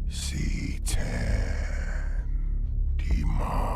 C10 Demon.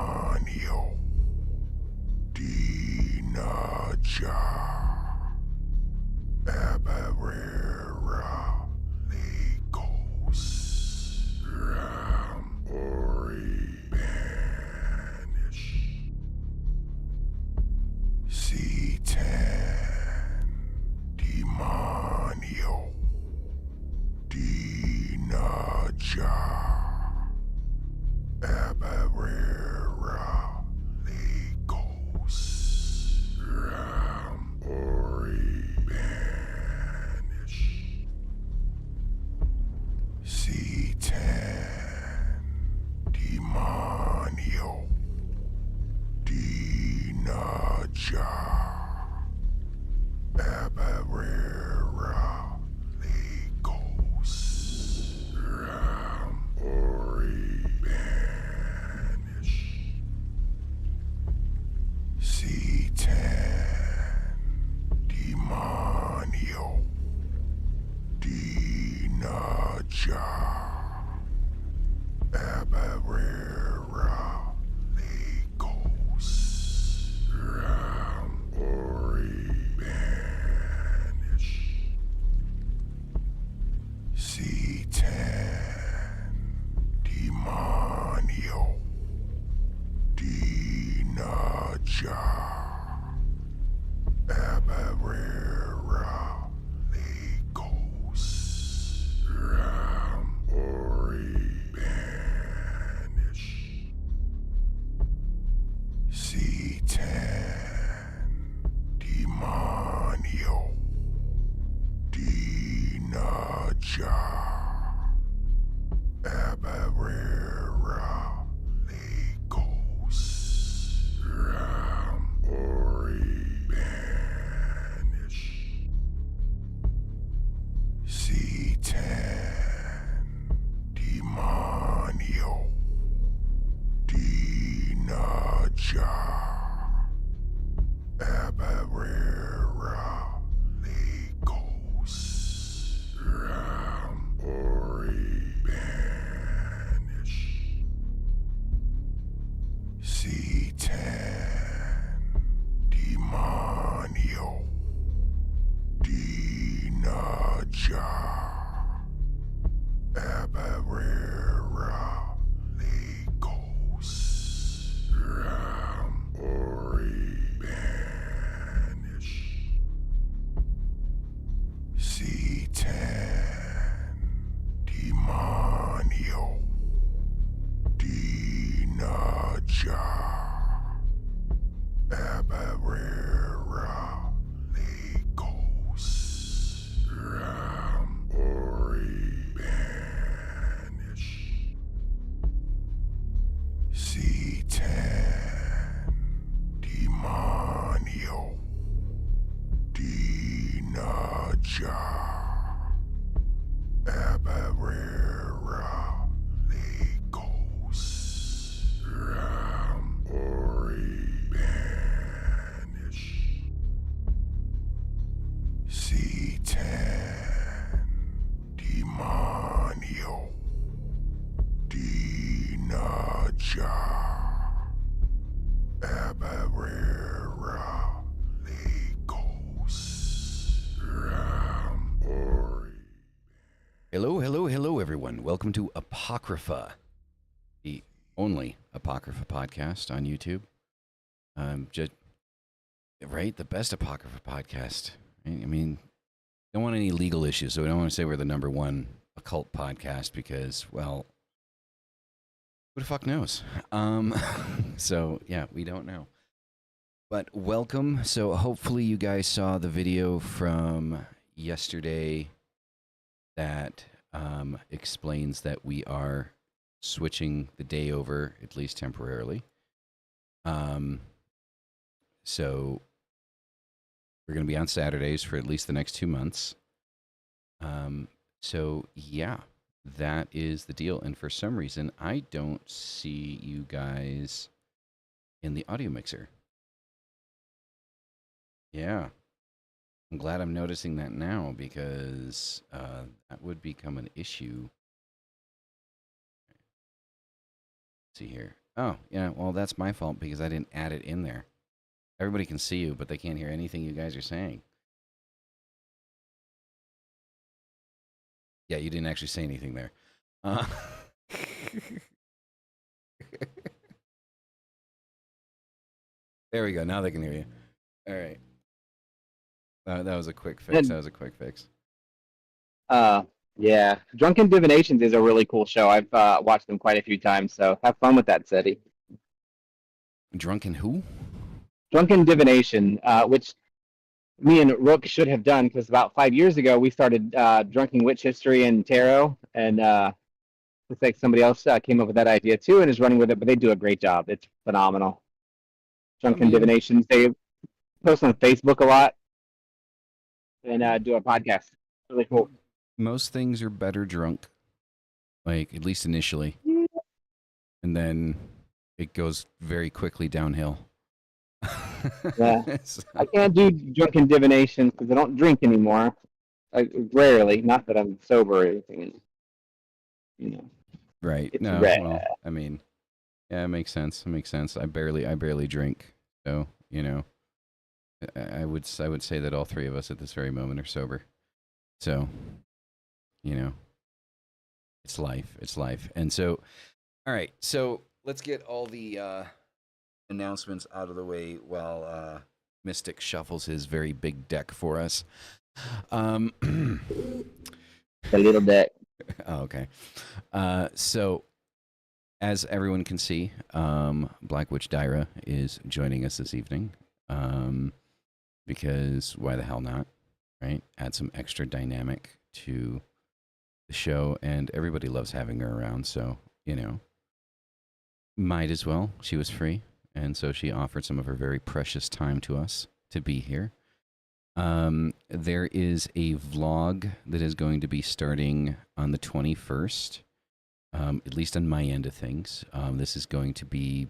Hello, everyone. Welcome to Apocrypha, the only Apocrypha podcast on YouTube. The best Apocrypha podcast. I mean, don't want any legal issues, so we don't want to say we're the number one occult podcast because, well, who the fuck knows? So, yeah, we don't know. But welcome. So hopefully you guys saw the video from yesterday that explains that we are switching the day over, at least temporarily. So we're going to be on Saturdays for at least the next 2 months. So yeah, that is the deal. And for some reason, I don't see you guys in the audio mixer. Yeah. I'm glad I'm noticing that now because that would become an issue. Let's see here. Oh, yeah, well, that's my fault because I didn't add it in there. Everybody can see you, but they can't hear anything you guys are saying. Yeah, you didn't actually say anything there. There we go. Now they can hear you. All right. That was a quick fix. Yeah. Drunken Divinations is a really cool show. I've watched them quite a few times, so have fun with that, Seti. Drunken who? Drunken Divination, which me and Rook should have done because about 5 years ago we started Drunken Witch History and Tarot, and looks like somebody else came up with that idea too and is running with it, but they do a great job. It's phenomenal. Drunken Divinations, they post on Facebook a lot and do a podcast. Really cool. Most things are better drunk, like at least initially, and then it goes very quickly downhill. Yeah, I can't do Drunken Divinations because I don't drink anymore. Rarely, not that I'm sober or anything. You know. Right. It's no. rare. Well, I mean, yeah, it makes sense. I barely drink, so you know, I would say that all three of us at this very moment are sober. So, you know, it's life. And so, all right. So let's get all the announcements out of the way while Mystic shuffles his very big deck for us. The little deck. Oh, okay. So, as everyone can see, Black Witch Dyra is joining us this evening. Because why the hell not, right? Add some extra dynamic to the show, and everybody loves having her around, so, you know, might as well. She was free, and so she offered some of her very precious time to us to be here. There is a vlog that is going to be starting on the 21st, at least on my end of things. This is going to be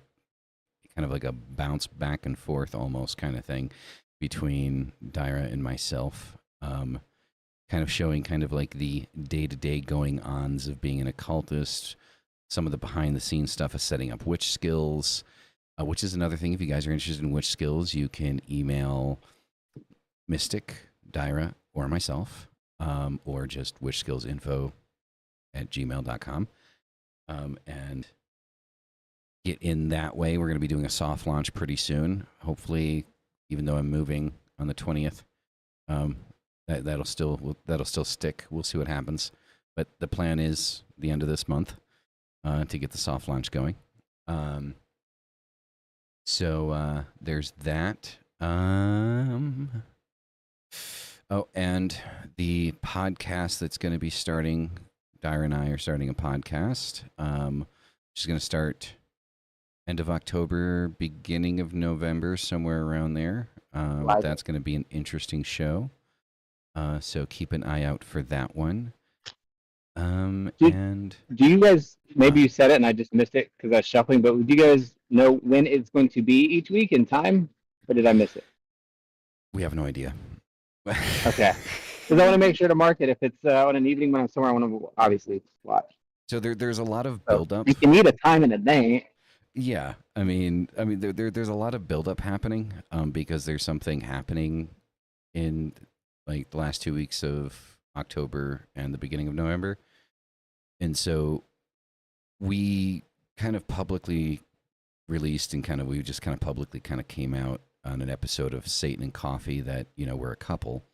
kind of like a bounce back and forth almost kind of thing between Dyra and myself, kind of showing kind of like the day-to-day going-ons of being an occultist, some of the behind-the-scenes stuff of setting up WitchSkills, which is another thing. If you guys are interested in WitchSkills, you can email Mystic, Dyra, or myself, or just witchskillsinfo@gmail.com, and get in that way. We're going to be doing a soft launch pretty soon, hopefully. Even though I'm moving on the 20th, that'll still stick. We'll see what happens. But the plan is the end of this month to get the soft launch going. So there's that. Oh, and the podcast that's going to be starting. Dyra and I are starting a podcast. Which is going to start end of October, beginning of November, somewhere around there. That's going to be an interesting show. So keep an eye out for that one. Do you guys, maybe you said it and I just missed it because I was shuffling, but do you guys know when it's going to be each week in time? Or did I miss it? We have no idea. Okay. Because I want to make sure to mark it. If it's on an evening when I'm somewhere, I want to obviously watch. So there's a lot of build-up. You can need a time in a day. Yeah, I mean, there's a lot of buildup happening, because there's something happening in like the last 2 weeks of October and the beginning of November, and so we kind of publicly released and we just kind of publicly came out on an episode of Satan and Coffee that, you know, we're a couple,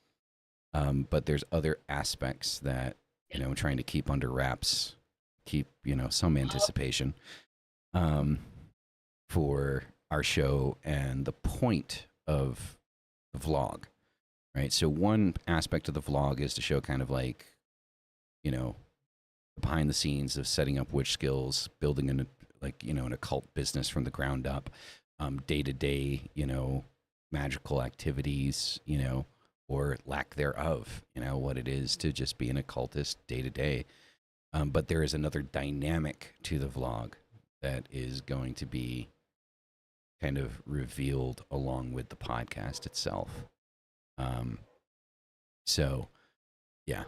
but there's other aspects that, you know, trying to keep under wraps, keep, you know, some anticipation. For our show and the point of the vlog, right? So one aspect of the vlog is to show kind of like, you know, behind the scenes of setting up WitchSkills, building an occult business from the ground up, day-to-day, you know, magical activities, you know, or lack thereof, you know, what it is to just be an occultist day-to-day. But there is another dynamic to the vlog that is going to be kind of revealed along with the podcast itself. So, yeah,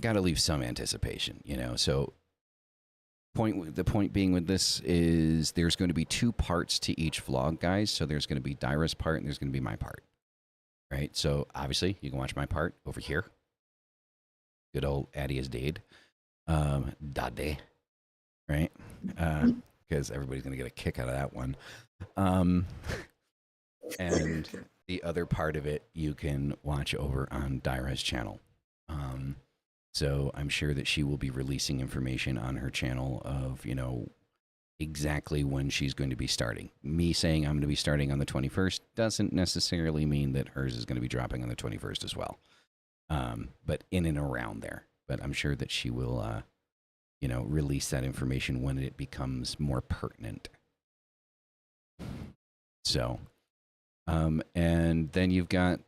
got to leave some anticipation, you know. So, the point being with this is there's going to be 2 parts to each vlog, guys. So there's going to be Dyra's part and there's going to be my part, right? So obviously you can watch my part over here. Good old Atiusdade, Dade, right? Because everybody's going to get a kick out of that one. And the other part of it you can watch over on Dyra's channel. So I'm sure that she will be releasing information on her channel of, you know, exactly when she's going to be starting. Me saying I'm going to be starting on the 21st doesn't necessarily mean that hers is going to be dropping on the 21st as well. But in and around there. But I'm sure that she will, you know, release that information when it becomes more pertinent. So, and then you've got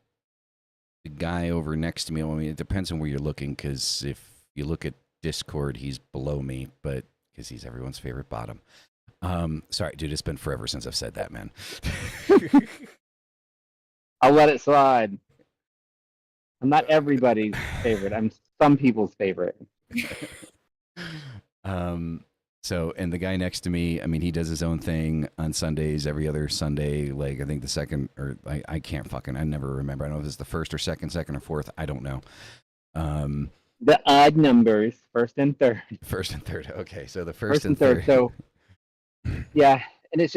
the guy over next to me. Well, I mean, it depends on where you're looking, because if you look at Discord, he's below me, but because he's everyone's favorite bottom. Sorry, dude, it's been forever since I've said that, man. I'll let it slide. I'm not everybody's favorite. I'm some people's favorite. So, and the guy next to me, I mean, he does his own thing on Sundays, every other Sunday. Like, I think the second, or I can't fucking, I never remember. I don't know if it's the first or second or fourth. I don't know. The odd numbers, first and third. First and third. Okay. So the first and third. third. So, yeah, and it's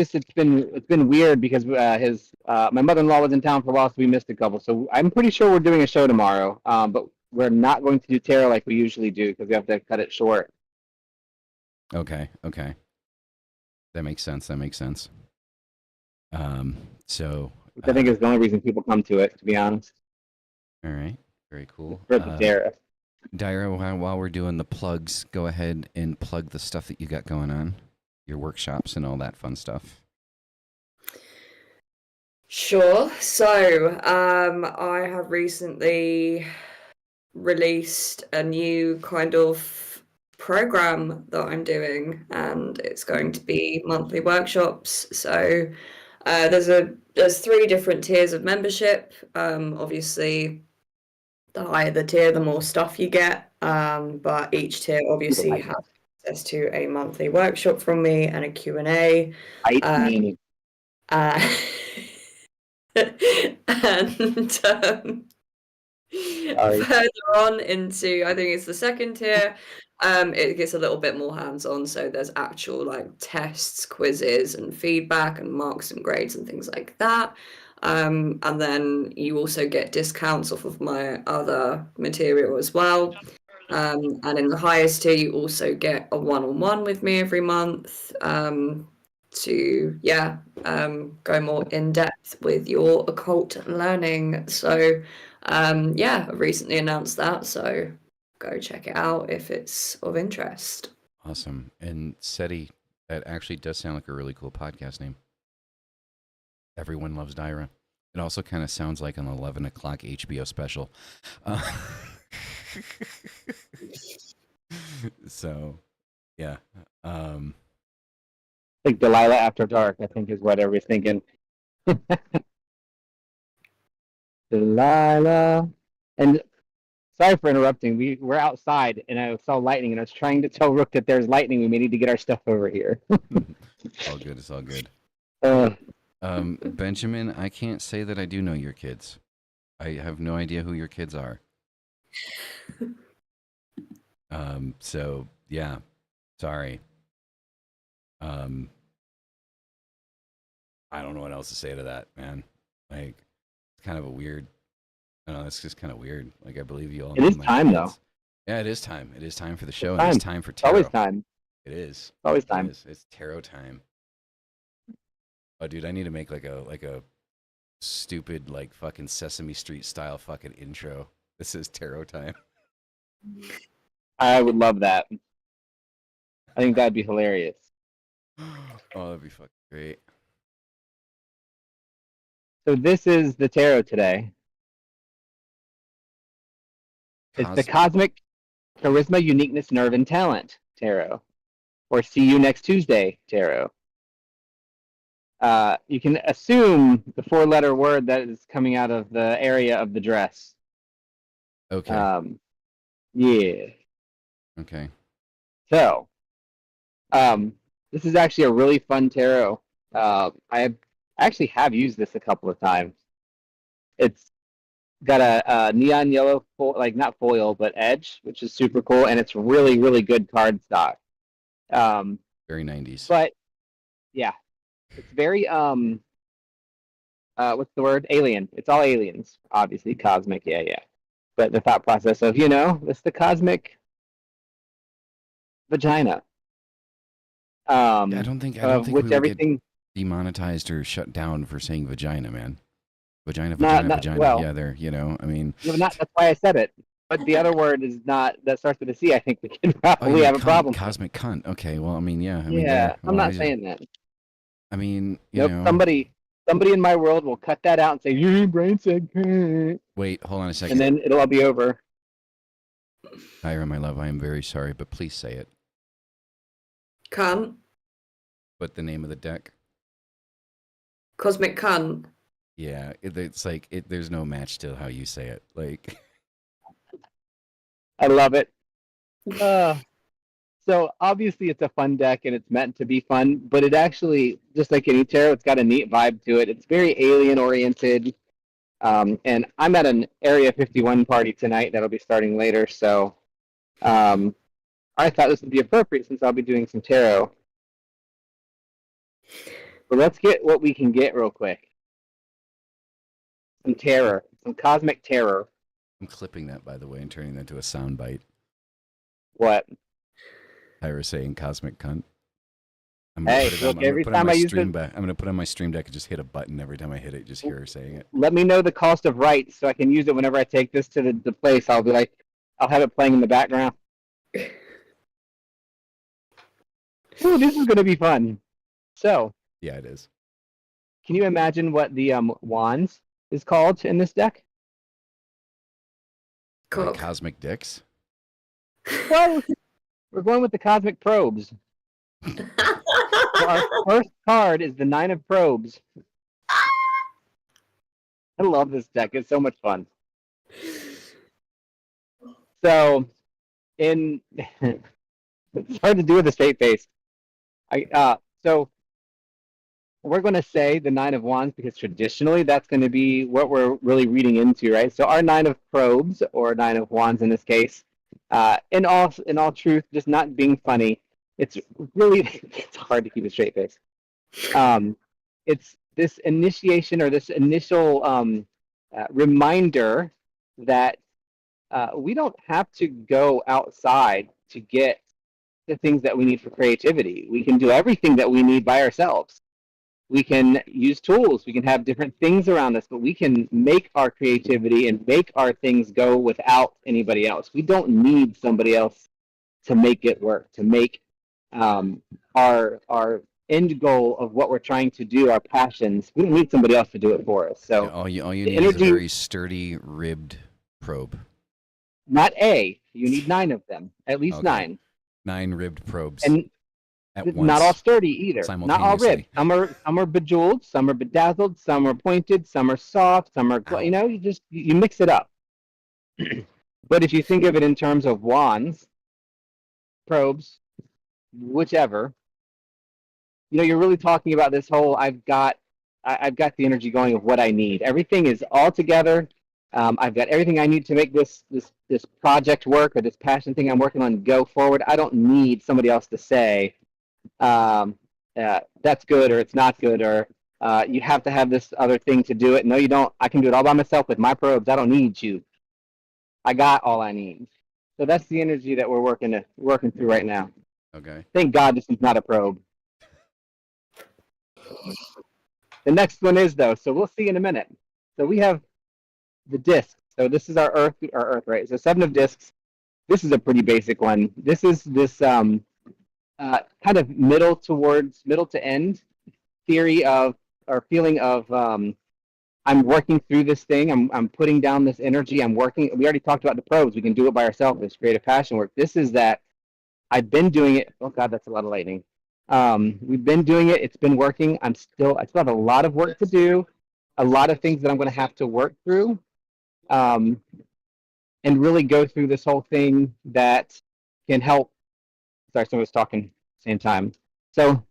been weird because my mother-in-law was in town for a while, so we missed a couple. So I'm pretty sure we're doing a show tomorrow, but we're not going to do tarot like we usually do because we have to cut it short. Okay. That makes sense. So Which I think is the only reason people come to it, to be honest. All right. Very cool. For the tarot. Daira, while we're doing the plugs, go ahead and plug the stuff that you got going on, your workshops and all that fun stuff. Sure. So, I have recently released a new kind of program that I'm doing, and it's going to be monthly workshops. So, there's 3 different tiers of membership. Obviously, the higher the tier, the more stuff you get. But each tier obviously has access to a monthly workshop from me and a Q&A. And further on into, I think it's the second tier, it gets a little bit more hands-on. So there's actual like tests, quizzes, and feedback, and marks and grades and things like that. And then you also get discounts off of my other material as well. And in the highest tier, you also get a one-on-one with me every month to go more in depth with your occult learning. So I've recently announced that, so go check it out if it's of interest. Awesome. And SETI, that actually does sound like a really cool podcast name. Everyone Loves Daira. It also kind of sounds like an 11 o'clock HBO special. So, yeah. Like Delilah After Dark, I think is what everybody's thinking. Delilah. And sorry for interrupting. We're outside, and I saw lightning, and I was trying to tell Rook that there's lightning. We may need to get our stuff over here. It's all good. It's all good. Benjamin, I can't say that I do know your kids. I have no idea who your kids are. So yeah, sorry. I don't know what else to say to that, man. Like, it's kind of a weird. I don't know. It's just kind of weird. Like, I believe you all. It is time, though. Yeah, it is time. It is time for the show. And it's time for tarot. Always time. It is. Always time. It's tarot time. Oh, dude, I need to make like a stupid like fucking Sesame Street style fucking intro. This is tarot time. I would love that. I think that'd be hilarious. Oh, that'd be fucking great. So this is the tarot today. It's the Cosmic Charisma, Uniqueness, Nerve, and Talent tarot, or See You Next Tuesday tarot. You can assume the 4-letter word that is coming out of the area of the dress. Okay. Yeah. Okay. So, this is actually a really fun tarot. I actually have used this a couple of times. It's got a neon yellow, not foil, but edge, which is super cool, and it's really, really good card stock. Very 90s. But, yeah. It's very, what's the word? Alien. It's all aliens, obviously. Cosmic, yeah. But the thought process of, it's the cosmic vagina. I don't think we would everything get demonetized or shut down for saying vagina, man. Vagina. Well, yeah, they're, I mean. No, that's why I said it. But the other word is not, that starts with a C. I think we can probably have a problem. Cosmic cunt. Okay, well, I mean, yeah. I'm not saying that. I mean, somebody in my world will cut that out and say, your brain said cunt. Wait, hold on a second. And then it'll all be over. Ira, my love, I am very sorry, but please say it. Cunt. What the name of the deck? Cosmic cunt. Yeah, it's like there's no match to how you say it. Like, I love it. So obviously it's a fun deck and it's meant to be fun, but it actually, just like any tarot, it's got a neat vibe to it. It's very alien oriented. And I'm at an Area 51 party tonight that'll be starting later, so I thought this would be appropriate since I'll be doing some tarot. But let's get what we can get real quick. Some terror, some cosmic terror. I'm clipping that, by the way, and turning that into a soundbite. What? Tyra saying cosmic cunt. I'm Hey, put it look, on, every time I use it, I'm going to put it on my stream deck and just hit a button every time I hit it. Just hear her saying it. let me know the cost of rights so I can use it whenever I take this to the place. I'll be like, I'll have it playing in the background. Ooh, this is going to be fun. So, Yeah, it is. can you imagine what the wands is called in this deck? Like cosmic dicks. Well, we're going with the cosmic probes. So our first card is the 9 of probes. I love this deck. It's so much fun. So, it's hard to do with a straight face. So we're going to say the 9 of wands because traditionally that's going to be what we're really reading into, right? So our 9 of probes, or 9 of wands in this case, in all truth, just not being funny, it's hard to keep a straight face. It's this initiation, or this initial reminder that we don't have to go outside to get the things that we need for creativity. We can do everything that we need by ourselves. We can use tools. We can have different things around us, but we can make our creativity and make our things go without anybody else. We don't need somebody else to make it work, to make our end goal of what we're trying to do, our passions. We don't need somebody else to do it for us. So yeah, all you need is a very sturdy, ribbed probe. Not you need 9 of them, at least Okay. 9. 9 ribbed probes. And at once, not all sturdy either. Not all ribbed. Some are bejeweled, some are bedazzled, some are pointed, some are soft, some are you mix it up. But if you think of it in terms of wands, probes, whichever, you're really talking about this whole I've got the energy going of what I need. Everything is all together. I've got everything I need to make this project work, or this passion thing I'm working on go forward. I don't need somebody else to say that's good or it's not good, or you have to have this other thing to do it. No, you don't. I can do it all by myself with my probes. I don't need you. I got all I need. So that's the energy that we're working through right now. Okay. Thank God this is not a probe. The next one is, though, so we'll see in a minute. So we have the discs. So this is our Earth, right? So 7 of discs. This is a pretty basic one. This is this kind of middle to end theory of, or feeling of, I'm working through this thing. I'm putting down this energy. I'm working. We already talked about the probes. We can do it by ourselves. It's creative passion work. This is that I've been doing it. Oh God, that's a lot of lightning. We've been doing it. It's been working. I still have a lot of work to do, a lot of things that I'm going to have to work through, and really go through this whole thing that can help. Sorry, someone was talking at the same time. So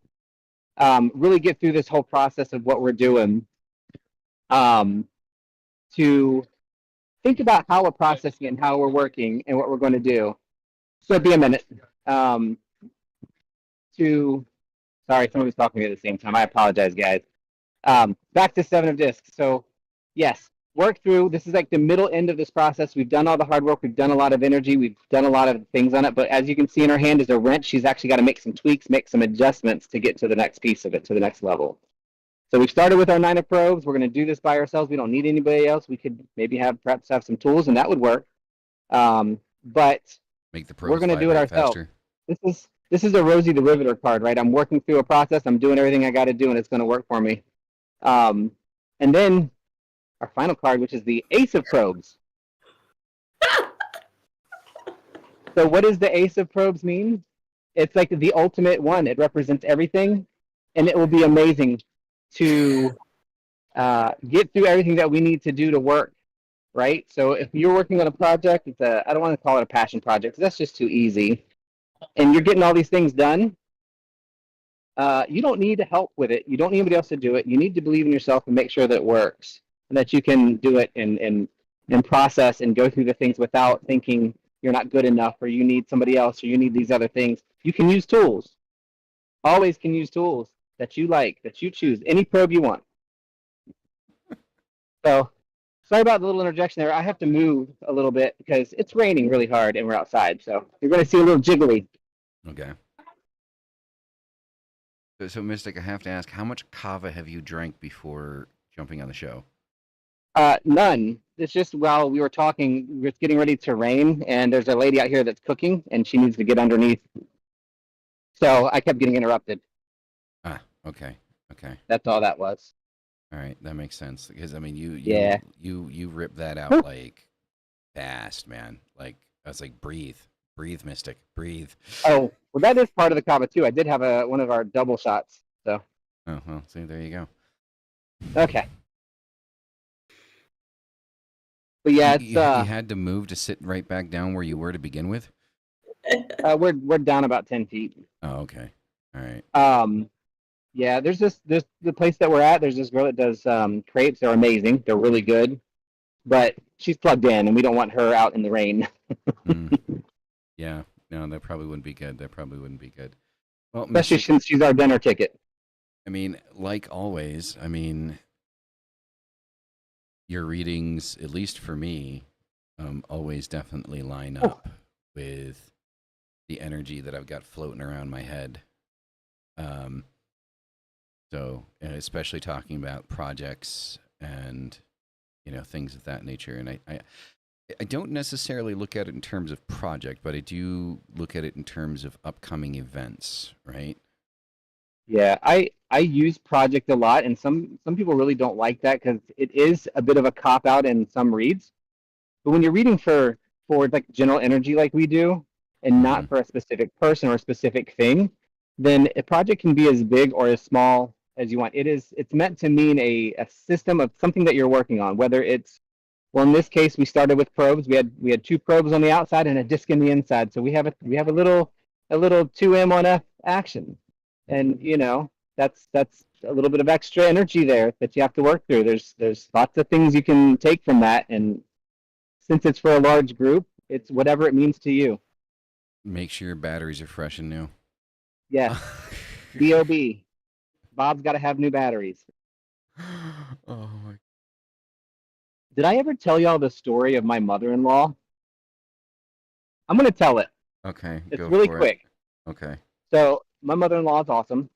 really get through this whole process of what we're doing, to think about how we're processing it and how we're working and what we're going to do. So it'd be a minute. Sorry, someone was talking to me at the same time. I apologize, guys. Back to 7 of discs. So yes, work through. This is like the middle end of this process. We've done all the hard work. We've done a lot of energy. We've done a lot of things on it. But as you can see in her hand is a wrench. She's actually got to make some tweaks, make some adjustments to get to the next piece of it, to the next level. So we started with our 9 of probes. We're going to do this by ourselves. We don't need anybody else. We could maybe perhaps have some tools, and that would work. But make the probes we're going to do it ourselves. Faster. This is a Rosie the Riveter card, right? I'm working through a process. I'm doing everything I got to do, and it's going to work for me. And then our final card, which is the Ace of Probes. So what does the Ace of Probes mean? It's like the ultimate one. It represents everything, and it will be amazing to get through everything that we need to do to work, right? So if you're working on a project, I don't want to call it a passion project, because that's just too easy, and you're getting all these things done, you don't need help with it. You don't need anybody else to do it. You need to believe in yourself and make sure that it works, and that you can do it and process and go through the things without thinking you're not good enough, or you need somebody else, or you need these other things. You can use tools. Always can use tools that you like, that you choose, any probe you want. So sorry about the little interjection there. I have to move a little bit because it's raining really hard and we're outside. So you're going to see a little jiggly. Okay. So, Mystic, I have to ask, how much kava have you drank before jumping on the show? None. It's just while we were talking, it's getting ready to rain, and there's a lady out here that's cooking, and she needs to get underneath. So I kept getting interrupted. Ah, okay. Okay. That's all that was. All right, that makes sense. Because I mean, Yeah. you ripped that out like fast, man. Like I was like, breathe, Mystic, breathe. Oh, well, that is part of the kava too. I did have one of our double shots. So Oh well, see, there you go. okay. But yeah, it's You had to move to sit right back down where you were to begin with. we're down about 10 feet. Oh, okay. All right. Yeah, there's the place that we're at. There's this girl that does crepes. They're amazing. They're really good, but she's plugged in, and we don't want her out in the rain. Yeah, no, that probably wouldn't be good. Well, Especially since she's our dinner ticket. I mean, like always, I mean, your readings, at least for me, always definitely line up with the energy that I've got floating around my head. So, and especially talking about projects and, things of that nature. And I don't necessarily look at it in terms of project, but I do look at it in terms of upcoming events, right? Yeah, I use project a lot, and some people really don't like that because it is a bit of a cop out in some reads. But when you're reading for like general energy like we do, and not for a specific person or a specific thing, then a project can be as big or as small as you want. It's meant to mean a system of something that you're working on, whether it's, well, in this case, we started with probes. We had 2 probes on the outside and a disc in the inside. So we have a little 2M1F action, and that's a little bit of extra energy there that you have to work through. There's lots of things you can take from that, and since it's for a large group, it's whatever it means to you. Make sure your batteries are fresh and new. Yeah. B.O.B. Bob's got to have new batteries. Oh my. Did I ever tell y'all the story of my mother-in-law? I'm going to tell it. Okay. It's really quick. Okay. So my mother-in-law is awesome.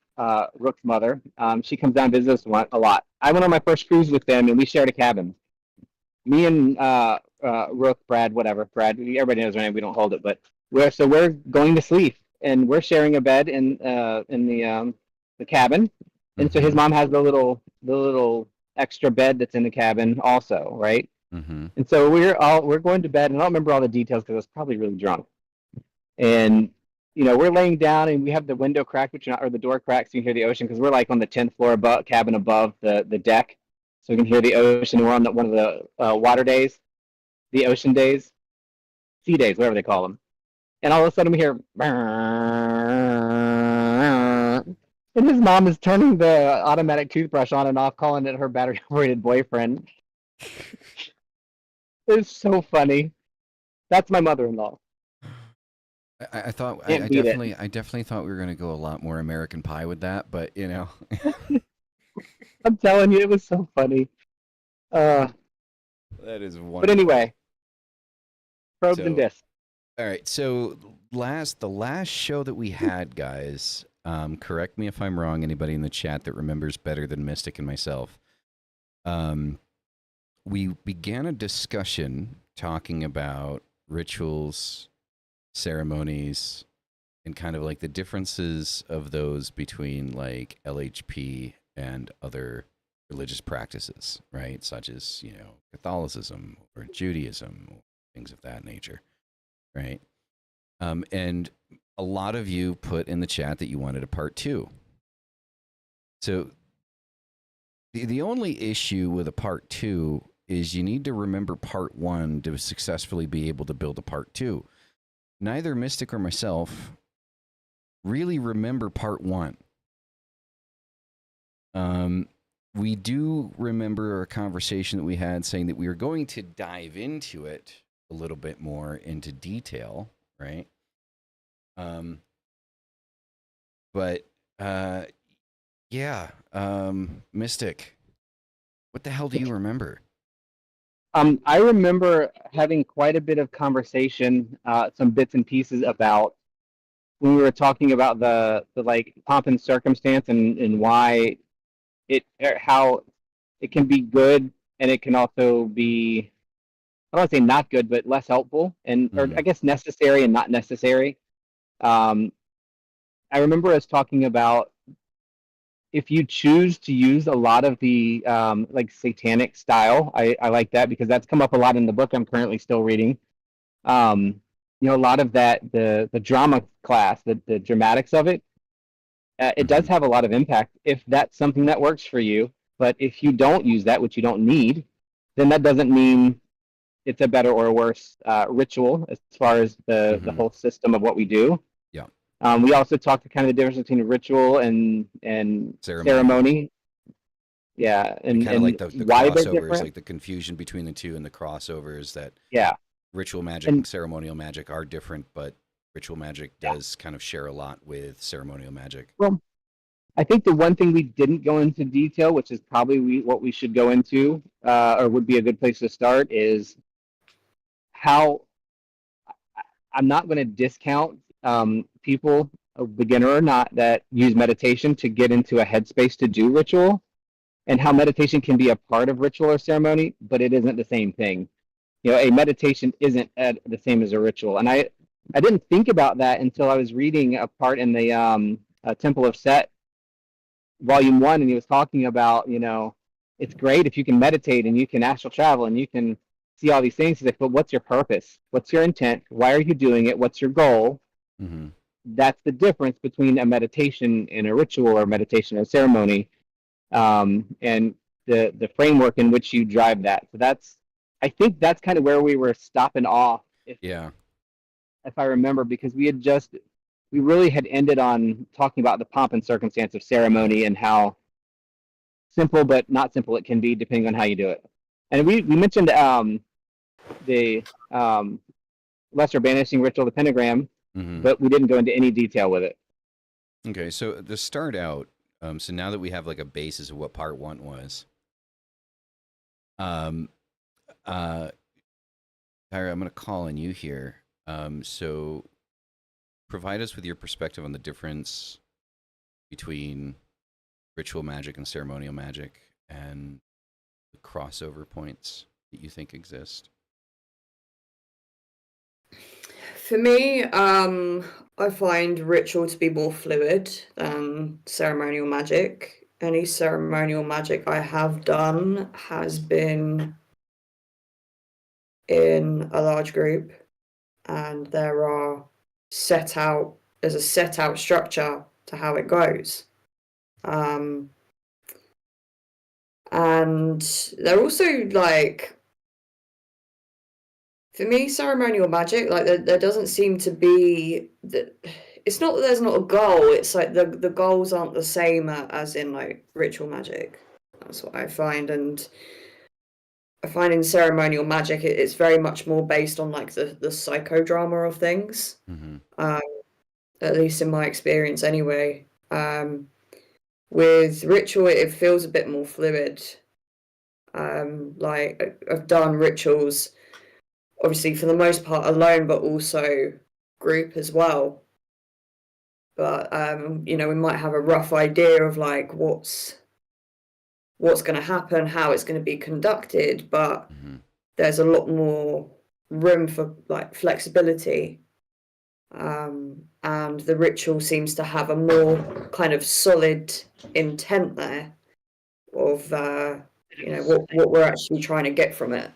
Rook's mother. She comes down and visits us a lot. I went on my first cruise with them, and we shared a cabin. Me and Rook, Brad, everybody knows her name. We don't hold it, but we're going to sleep, and we're sharing a bed in the cabin. And so his mom has the little extra bed that's in the cabin also, right? Mm-hmm. And so we're going to bed, and I don't remember all the details because I was probably really drunk. And we're laying down, and we have the window cracked, or the door cracked, so you can hear the ocean because we're like on the 10th floor cabin above the deck, so we can hear the ocean. We're on one of the water days, the ocean days, sea days, whatever they call them. And all of a sudden we hear, and his mom is turning the automatic toothbrush on and off, calling it her battery-operated boyfriend. It's so funny. That's my mother-in-law. I definitely thought we were going to go a lot more American Pie with that, but I'm telling you, it was so funny. That is wonderful. But anyway, probes and discs. All right, so the last show that we had, guys, correct me if I'm wrong, anybody in the chat that remembers better than Mystic and myself, we began a discussion talking about rituals, ceremonies, and kind of like the differences of those between like LHP and other religious practices, right? Such as, Catholicism or Judaism, or things of that nature, right? And a lot of you put in the chat that you wanted a part 2. So the only issue with a part 2 is you need to remember part 1 to successfully be able to build a part 2. Neither Mystic or myself really remember part 1. We do remember a conversation that we had saying that we were going to dive into it a little bit more into detail, right? But Yeah. Mystic. What the hell do you remember? I remember having quite a bit of conversation, some bits and pieces about when we were talking about the like pomp and circumstance and why how it can be good and it can also be, I don't want to say not good, but less helpful and or I guess necessary and not necessary. Um, I remember us talking about if you choose to use a lot of the like satanic style, I like that because that's come up a lot in the book I'm currently still reading. You know, a lot of that, the drama class, the dramatics of it, it does have a lot of impact if that's something that works for you. But if you don't use that, which you don't need, then that doesn't mean it's a better or a worse ritual as far as the whole system of what we do. Yeah. We also talked kind of the difference between ritual and ceremony. Yeah, and kind of like the why they're crossovers, different. like the confusion between the two and the crossovers that Yeah, ritual magic and ceremonial magic are different, but ritual magic does kind of share a lot with ceremonial magic. well, I think the one thing we didn't go into detail, which is probably what we should go into, or would be a good place to start, is how I'm not going to discount people, a beginner or not, that use meditation to get into a headspace to do ritual, and how meditation can be a part of ritual or ceremony, but it isn't the same thing. You know, a meditation isn't the same as a ritual, and I didn't think about that until I was reading a part in the Temple of Set, Volume 1, and he was talking about, you know, it's great if you can meditate and you can astral travel and you can see all these things. He's like, but what's your purpose? What's your intent? Why are you doing it? What's your goal? That's the difference between a meditation and a ritual or meditation or ceremony, and the framework in which you drive that. So I think that's kind of where we were stopping off. If I remember, because we really had ended on talking about the pomp and circumstance of ceremony and how simple but not simple it can be depending on how you do it. And we mentioned the lesser banishing ritual, the pentagram, but we didn't go into any detail with it. Okay, so to start out, so now that we have like a basis of what part 1 was, Tyra, I'm going to call on you here. So provide us with your perspective on the difference between ritual magic and ceremonial magic and the crossover points that you think exist. For me, I find ritual to be more fluid than ceremonial magic. Any ceremonial magic I have done has been in a large group, and there's a set out structure to how it goes. And they're also like, for me, ceremonial magic, like there doesn't seem to be that. It's not that there's not a goal. It's like the goals aren't the same as in like ritual magic. That's what I find, and I find in ceremonial magic it's very much more based on like the psychodrama of things. At least in my experience, anyway. With ritual, it feels a bit more fluid. Like I've done rituals, obviously for the most part alone, but also group as well. But you know, we might have a rough idea of like what's going to happen, how it's going to be conducted, but there's a lot more room for like flexibility. And the ritual seems to have a more kind of solid intent there of you know what we're actually trying to get from it.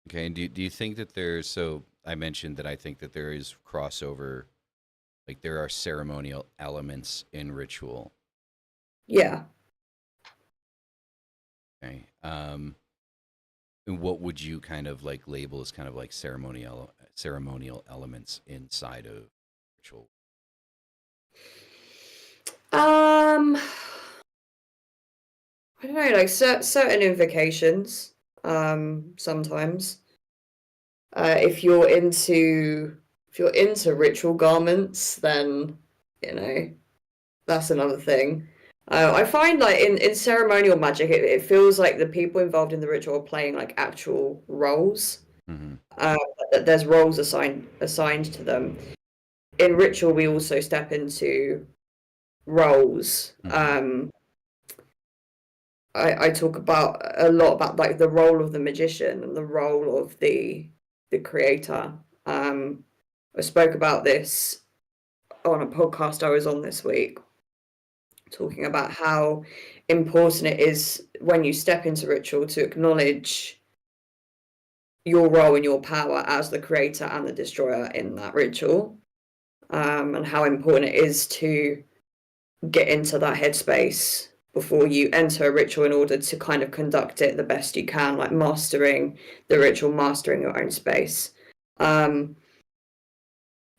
Okay, and do you think that there's, so I mentioned that I think that there is crossover, like there are ceremonial elements in ritual. Yeah. Okay. And what would you kind of like label as kind of like ceremonial elements inside of ritual? I don't know, like certain invocations. Sometimes, if you're into ritual garments, then you know That's another thing. I find like in ceremonial magic, it feels like the people involved in the ritual are playing like actual roles. Mm-hmm. That there's roles assigned to them. In ritual, we also step into roles. Mm-hmm. I talk about a lot about like the role of the magician and the role of the creator. I spoke about this on a podcast I was on this week, talking about how important it is when you step into ritual to acknowledge your role and your power as the creator and the destroyer in that ritual, and how important it is to get into that headspace before you enter a ritual in order to kind of conduct it the best you can, like mastering the ritual, mastering your own space. But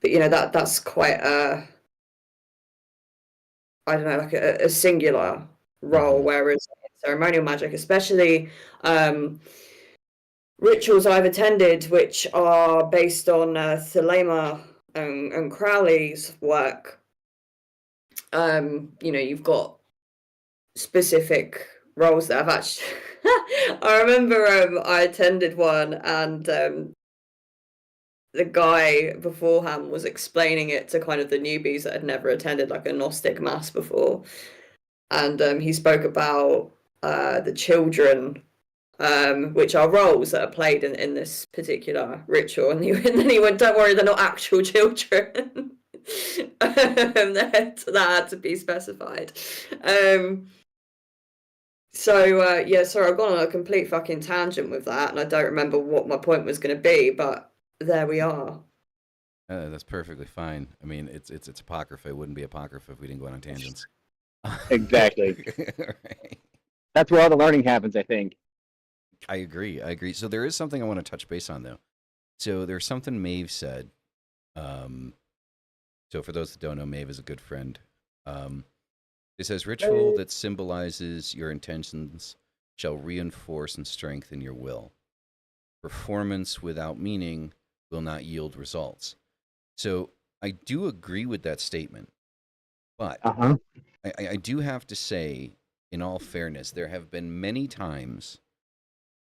that's quite I don't know, like a singular role, Mm-hmm. whereas in ceremonial magic, especially rituals I've attended, which are based on Thelema and Crowley's work, you've got specific roles that I've actually. I remember I attended one, and the guy beforehand was explaining it to kind of the newbies that had never attended like a Gnostic mass before, and he spoke about the children, which are roles that are played in this particular ritual, and then he went, "Don't worry, they're not actual children." That had to be specified. Sorry, I've gone on a complete fucking tangent with that, and I don't remember what my point was going to be, but there we are. That's perfectly fine. I mean, it's Apocrypha. It wouldn't be Apocrypha if we didn't go on tangents. Exactly. Right. That's where all the learning happens, I think. I agree. So there is something I want to touch base on, though. So there's something Maeve said. So for those that don't know, Maeve is a good friend. It says, ritual that symbolizes your intentions shall reinforce and strengthen your will. Performance without meaning will not yield results. So I do agree with that statement. But I do have to say, in all fairness, there have been many times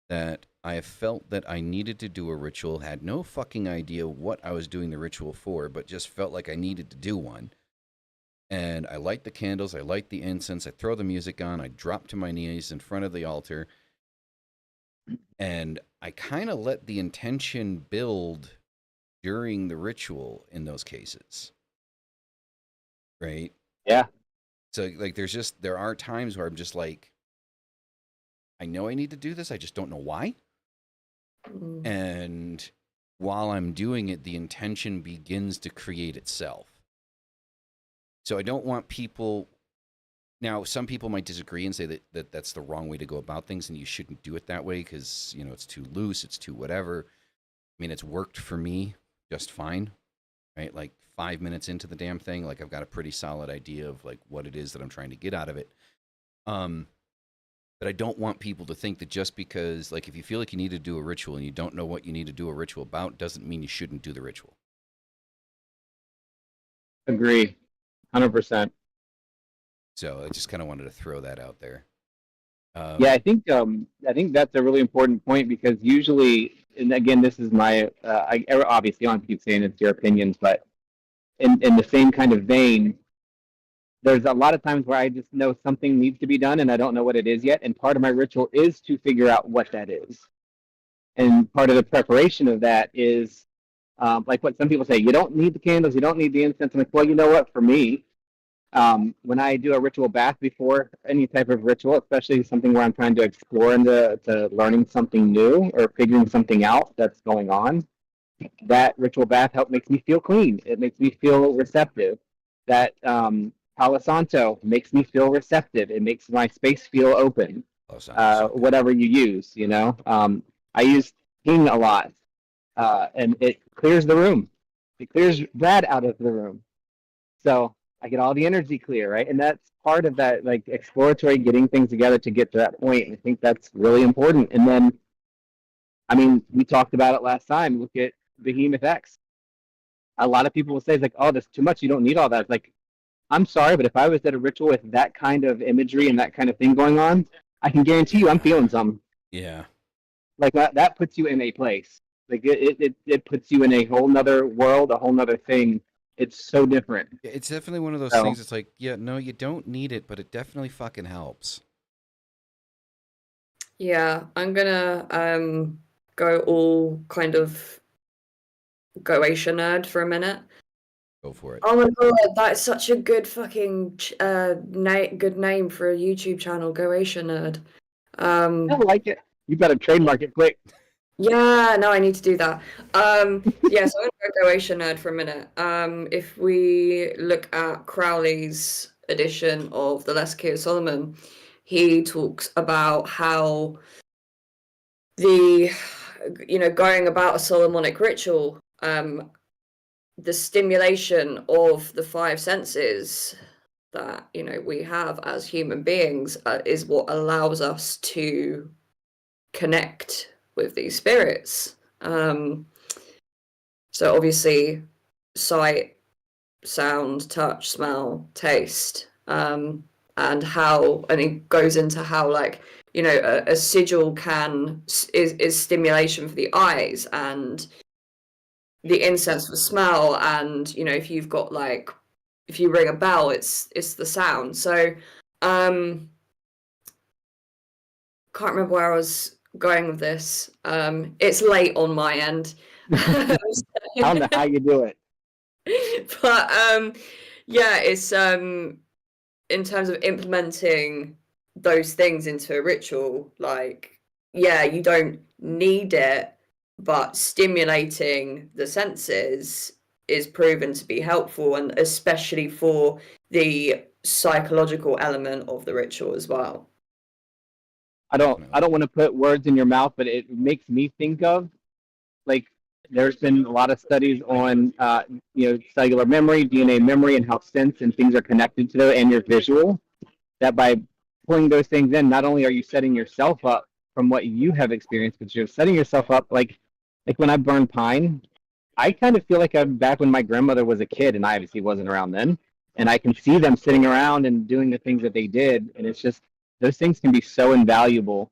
that I have felt that I needed to do a ritual, had no fucking idea what I was doing the ritual for, but just felt like I needed to do one. And I light the candles, I light the incense, I throw the music on, I drop to my knees in front of the altar, and I kind of let the intention build during the ritual in those cases. Right? Yeah. So, like, there are times where I'm just like, I know I need to do this, I just don't know why. And while I'm doing it, the intention begins to create itself. So I don't want people. Now, some people might disagree and say that that's the wrong way to go about things, and you shouldn't do it that way because it's too loose, it's too whatever. I mean, it's worked for me just fine, right? Like 5 minutes into the damn thing, like I've got a pretty solid idea of like what it is that I'm trying to get out of it. But I don't want people to think that just because, like, if you feel like you need to do a ritual and you don't know what you need to do a ritual about, doesn't mean you shouldn't do the ritual. Agree. 100%. So I just kind of wanted to throw that out there. Yeah, I think that's a really important point because usually, and again, this is my obviously I don't keep saying it's your opinions, but in the same kind of vein, there's a lot of times where I just know something needs to be done and I don't know what it is yet, and part of my ritual is to figure out what that is. And part of the preparation of that is like what some people say, you don't need the candles, you don't need the incense. I'm like, well, you know what? For me, when I do a ritual bath before any type of ritual, especially something where I'm trying to explore into learning something new or figuring something out that's going on, that ritual bath makes me feel clean. It makes me feel receptive. That Palo Santo makes me feel receptive. It makes my space feel open. Whatever you use, I use King a lot, and it clears the room. It clears Brad out of the room. So I get all the energy clear, right? And that's part of that, like, exploratory, getting things together to get to that point. And I think that's really important. And then, I mean, we talked about it last time. Look at Behemoth-X. A lot of people will say, it's like, oh, that's too much. You don't need all that. It's like, I'm sorry, but if I was at a ritual with that kind of imagery and that kind of thing going on, I can guarantee you I'm feeling something. Yeah. Like that puts you in a place. Like it puts you in a whole nother world, a whole nother thing. It's so different. It's definitely one of those So things. It's like, yeah, no, you don't need it, but it definitely fucking helps. Yeah, I'm gonna go all kind of Goetia nerd for a minute. Go for it. Oh my god, that's such a good fucking good name for a YouTube channel, Goetia nerd. I like it. You better trademark it quick. Yeah, no, I need to do that. Yeah, so I'm gonna go Goetia nerd for a minute. If we look at Crowley's edition of the Lesky of Solomon, he talks about how going about a Solomonic ritual, the stimulation of the five senses that we have as human beings is what allows us to connect with these spirits. So obviously, sight, sound, touch, smell, taste, and it goes into how a sigil is stimulation for the eyes, and the incense for smell, and if you've got if you ring a bell, it's the sound. So can't remember where I was going with this. It's late on my end. I don't know how you do it. But yeah, it's in terms of implementing those things into a ritual, yeah, you don't need it, but stimulating the senses is proven to be helpful, and especially for the psychological element of the ritual as well. I don't want to put words in your mouth, but it makes me think of like there's been a lot of studies on cellular memory, DNA memory, and how sense and things are connected to it, and your visual. That by pulling those things in, not only are you setting yourself up from what you have experienced, but you're setting yourself up like when I burn pine, I kind of feel like I'm back when my grandmother was a kid, and I obviously wasn't around then, and I can see them sitting around and doing the things that they did, and it's just those things can be so invaluable.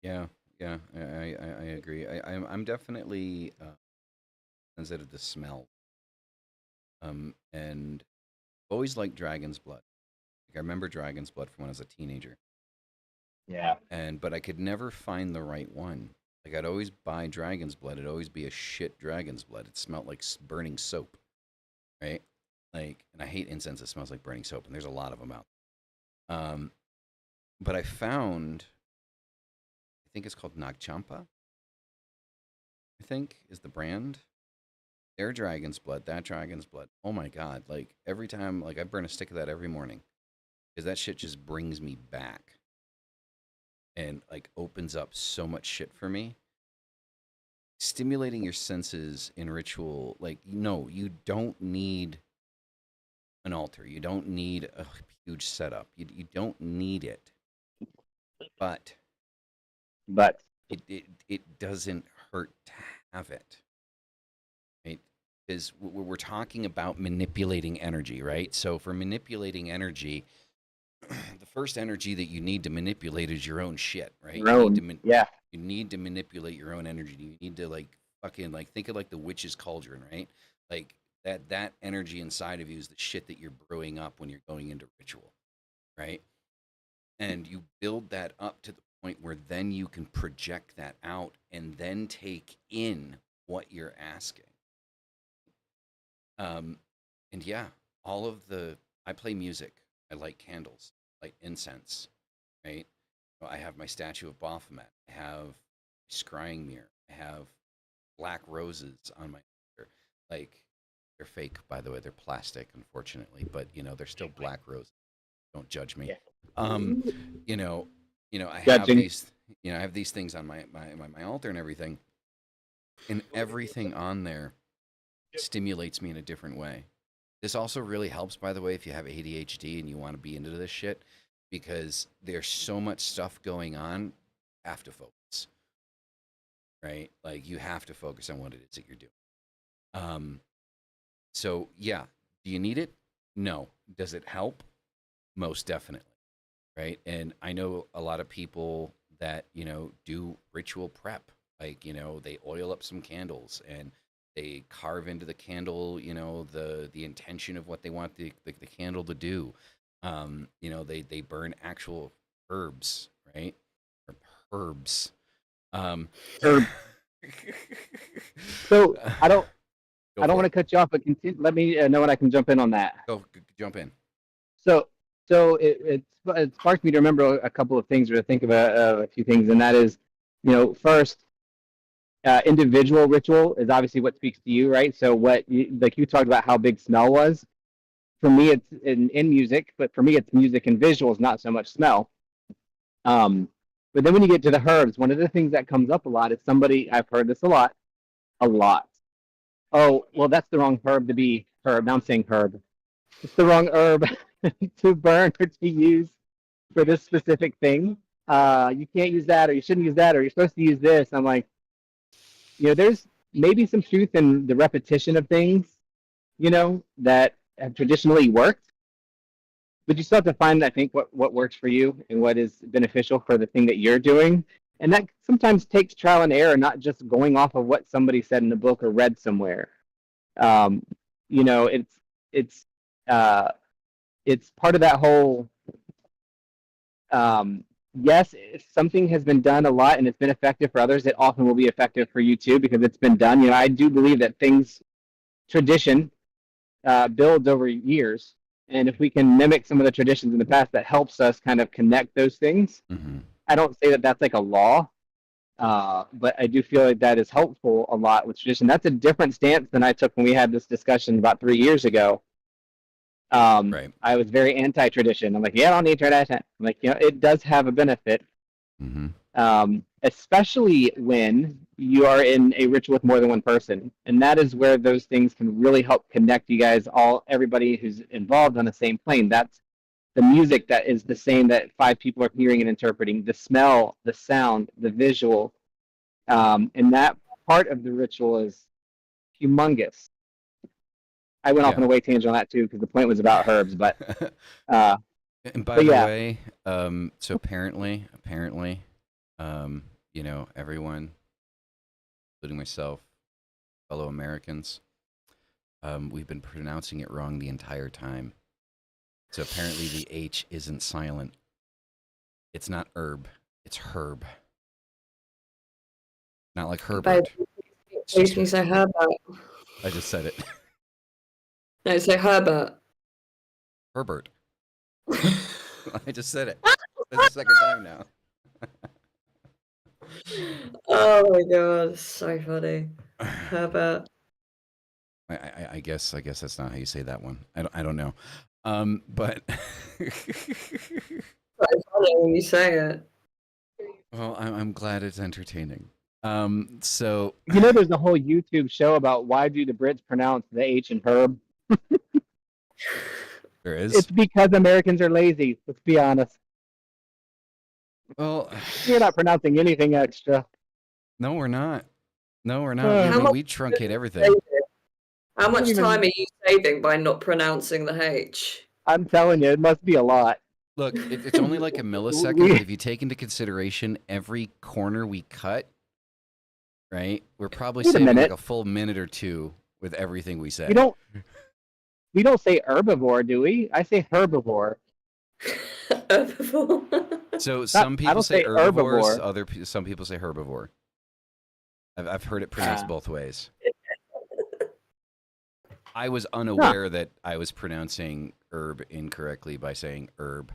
Yeah, yeah, I agree. I'm definitely sensitive to smell. And always liked dragon's blood. Like, I remember dragon's blood from when I was a teenager. Yeah. But I could never find the right one. Like, I'd always buy dragon's blood. It'd always be a shit dragon's blood. It smelled like burning soap, right? Like, and I hate incense that smells like burning soap, and there's a lot of them out. But I found, I think it's called Nagchampa, I think is the brand. Their dragon's blood, that dragon's blood. Oh my God. Like, every time, like, I burn a stick of that every morning because that shit just brings me back and, like, opens up so much shit for me. Stimulating your senses in ritual, like, no, you don't need an altar. You don't need a huge setup. You don't need it. But it doesn't hurt to have it. Right? Because we're talking about manipulating energy, right? So for manipulating energy, the first energy that you need to manipulate is your own shit, right? You need to manipulate your own energy. You need to fucking think of the witch's cauldron, right? Like that energy inside of you is the shit that you're brewing up when you're going into ritual, right? And you build that up to the point where then you can project that out and then take in what you're asking. And yeah, I play music. I light candles, light incense, right? I have my statue of Baphomet. I have scrying mirror. I have black roses on my altar. Like, they're fake, by the way. They're plastic, unfortunately, but they're still black roses. Don't judge me. Yeah. I have these things on my altar and everything, and everything on there stimulates me in a different way. This also really helps, by the way, if you have ADHD and you want to be into this shit, because there's so much stuff going on. You have to focus, right? Like, you have to focus on what it is that you're doing. So yeah, do you need it? No. Does it help? Most definitely. Right. And I know a lot of people that, do ritual prep. Like, they oil up some candles and they carve into the candle, the intention of what they want the candle to do. They burn actual herbs, right? Or herbs. Herb. So I don't Go I don't for want to it. cut you off, but continue, let me know when I can jump in on that. Go jump in. So it sparked me to remember a couple of things or to think about a few things, and that is, first, individual ritual is obviously what speaks to you, right? So like you talked about how big smell was. For me, it's in music, but for me, it's music and visuals, not so much smell. But then when you get to the herbs, one of the things that comes up a lot is I've heard this a lot. Oh, well, that's the wrong herb to be herb. Now I'm saying herb. It's the wrong herb to burn or to use for this specific thing. You can't use that, or you shouldn't use that, or you're supposed to use this. I'm like, there's maybe some truth in the repetition of things, that have traditionally worked. But you still have to find, I think, what works for you and what is beneficial for the thing that you're doing. And that sometimes takes trial and error, not just going off of what somebody said in a book or read somewhere. It's part of that whole. Yes, if something has been done a lot and it's been effective for others, it often will be effective for you too because it's been done. I do believe that tradition builds over years. And if we can mimic some of the traditions in the past, that helps us kind of connect those things. Mm-hmm. I don't say that that's like a law, but I do feel like that is helpful a lot with tradition. That's a different stance than I took when we had this discussion about 3 years ago. Right. I was very anti-tradition. I'm like, yeah, I don't need tradition. I'm like, it does have a benefit, especially when you are in a ritual with more than one person. And that is where those things can really help connect you guys, everybody who's involved on the same plane. That's the music that is the same that 5 people are hearing and interpreting, the smell, the sound, the visual. And that part of the ritual is humongous. I went off on a way tangent on that too because the point was about herbs, but and by the way, so apparently, everyone, including myself, fellow Americans, we've been pronouncing it wrong the entire time. So apparently the H isn't silent. It's not herb. It's herb. Not like Herbert. Please can you say Herbert? I just said it. No, say Herbert. Herbert. I just said it. That's the second time now. Oh my god, so funny. Herbert. I guess that's not how you say that one. I don't know. But So funny when you say it. Well, I'm glad it's entertaining. So there's a whole YouTube show about why do the Brits pronounce the H in herb. there is. It's because Americans are lazy. Let's be honest. Well, we're not pronouncing anything extra. No, we're not. We truncate everything. How much time are you saving by not pronouncing the H? I'm telling you, it must be a lot. Look, it's only like a millisecond. If you take into consideration every corner we cut, right? We're probably saving like a full minute or two with everything we say. We don't say herbivore, do we? I say herbivore. Herbivore. So some people say herbivores. Some people say herbivore. I've heard it pronounced both ways. I was unaware that I was pronouncing herb incorrectly by saying herb.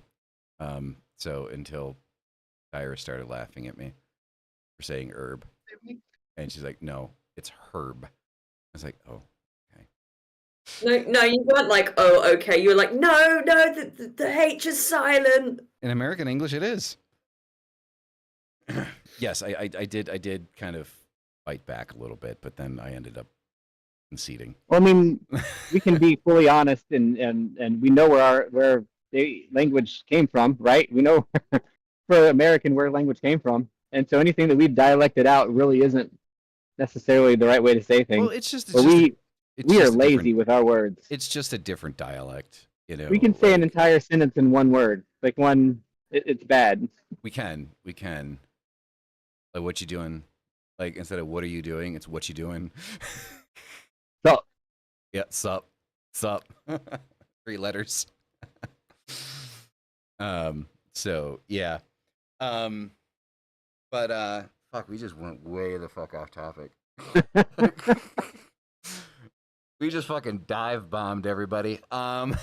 So until Tyra started laughing at me for saying herb, and she's like, "No, it's herb." I was like, "Oh, okay." No, you weren't like, "Oh, okay." You were like, "No, the H is silent." In American English, it is. Yes, I did kind of fight back a little bit, but then I ended up conceding. Well, I mean, we can be fully honest, and we know where the language came from, right? We know for American where language came from, and so anything that we've dialected out really isn't necessarily the right way to say things. Well, it's just We are just a lazy different- with our words. It's just a different dialect, you know. We can say an like, entire sentence in one word. Like one, it's bad. We can. Like, what you doing? Like, instead of what are you doing, it's what you doing. So Yeah, sup. 3 letters. So yeah. But fuck, we just went way the fuck off topic. We just fucking dive bombed everybody. But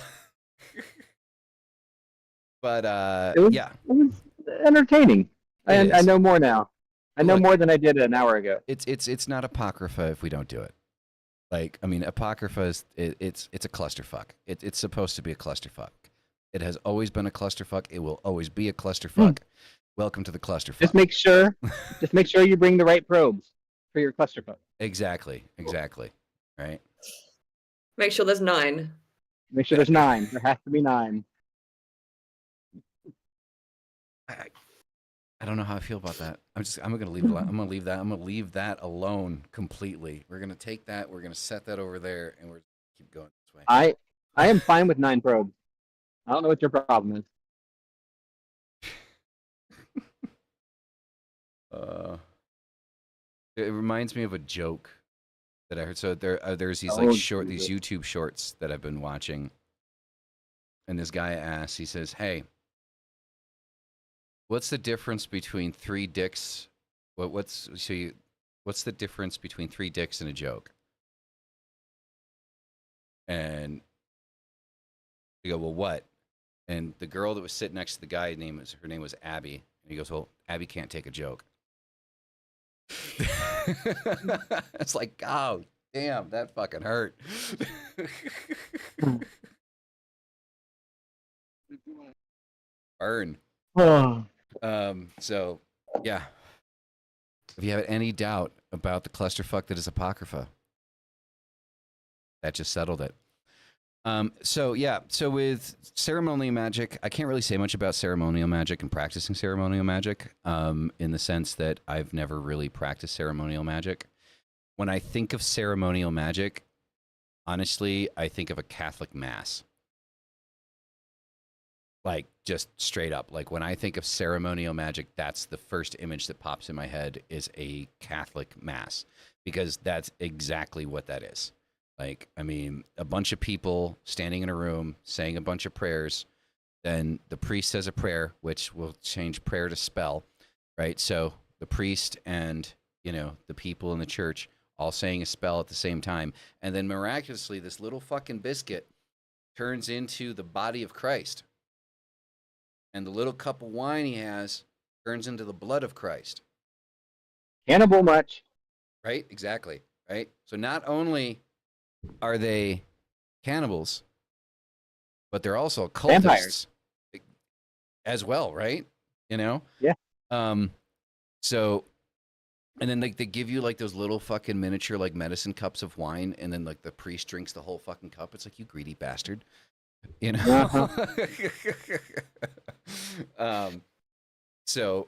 yeah. it was entertaining. It I is. know more now. I know Look, more than I did an hour ago. it's not Apocrypha if we don't do it. Like, I mean, Apocrypha is it's a clusterfuck. It's supposed to be a clusterfuck. It has always been a clusterfuck. It will always be a clusterfuck. Welcome to the clusterfuck. Just make sure you bring the right probes for your clusterfuck. Exactly. Right. Make sure there's 9. Make sure there's 9. There has to be 9. I don't know how I feel about that. I'm gonna leave it alone. I'm gonna leave that alone completely. We're gonna take that. We're gonna set that over there, and we're keep going this way. I am fine with 9 probes. I don't know what your problem is. It reminds me of a joke that I heard. So there's these Oh, these YouTube shorts that I've been watching, and this guy asks, he says, "Hey, what's the difference between 3 dicks? What's the difference between 3 dicks and a joke?" And we go, "Well, what?" And the girl that was sitting next to the guy, her name was Abby, and he goes, "Well, Abby can't take a joke." It's like, oh, damn, that fucking hurt. Burn. Oh. So, yeah. If you have any doubt about the clusterfuck that is Apocrypha, that just settled it. So with ceremonial magic, I can't really say much about ceremonial magic and practicing ceremonial magic, in the sense that I've never really practiced ceremonial magic. When I think of ceremonial magic, honestly, I think of a Catholic mass. Like, just straight up. Like, when I think of ceremonial magic, that's the first image that pops in my head, is a Catholic mass, because that's exactly what that is. Like, I mean, a bunch of people standing in a room saying a bunch of prayers. Then the priest says a prayer, which will change prayer to spell, right? So the priest and, the people in the church all saying a spell at the same time. And then miraculously, this little fucking biscuit turns into the body of Christ. And the little cup of wine he has turns into the blood of Christ. Cannibal much. Right? Exactly. Right? So not only are they cannibals, but they're also cultists. Vampires. As well, right? Yeah. So, and then they give you like those little fucking miniature like medicine cups of wine, and then like the priest drinks the whole fucking cup. It's like, you greedy bastard. So